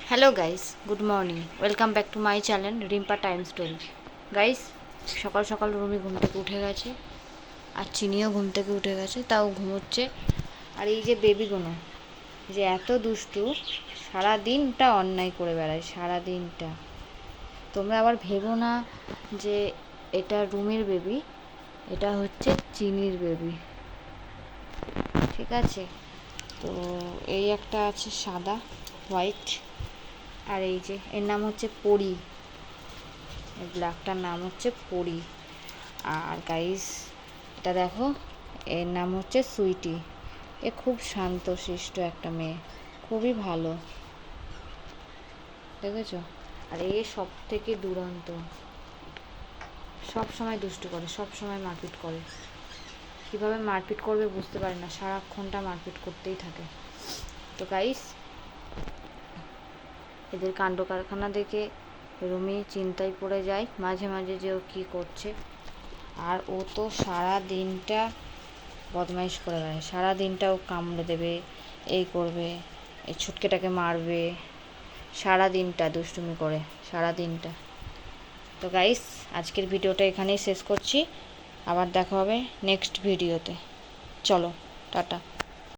Hello guys, good morning. Welcome back to my channel Rimpa time story. Guys, সকাল সকাল রুমি ঘুম থেকে উঠে গেছে, আর চিনিও ঘুম থেকে উঠে গেছে, তাও ঘুমোচ্ছে। আর এই যে বেবিগুলো যে এত দুষ্টু, সারা দিনটা অন্যায় করে বেড়ায়, সারা দিনটা। তোমরা আবার ভেবো না যে এটা রুমির বেবি, এটা হচ্ছে চিনির বেবি, ঠিক আছে? তো এই একটা আছে সাদা, হোয়াইট, আর এই যে এর নাম হচ্ছে পরি, এই ব্ল্যাকটার নাম হচ্ছে পরি। আর গাইস, এটা দেখো, এর নাম হচ্ছে সুইটি। এ খুব শান্ত শিষ্ট একটা মেয়ে, খুবই ভালো, দেখেছো? আর এ সব থেকে দুরন্ত, সব সময় দুষ্টু করে, সব সময় মারপিট করে। কীভাবে মারপিট করবে বুঝতে পারে না, সারাক্ষণটা মারপিট করতেই থাকে। তো গাইস, এদের কাণ্ড কারখানা দেখে রুমি চিন্তায় পড়ে যায় মাঝে মাঝে যে ও কী করছে। আর ও তো সারা দিনটা বদমাইশ করে বেড়ায়, সারা দিনটা ও কামড়ে দেবে, এই করবে, এই ছুটকেটাকে মারবে, সারা দিনটা দুষ্টুমি করে, সারা দিনটা। তো গাইস, আজকের ভিডিওটা এখানেই শেষ করছি, আবার দেখা হবে নেক্সট ভিডিওতে। চলো, টাটা।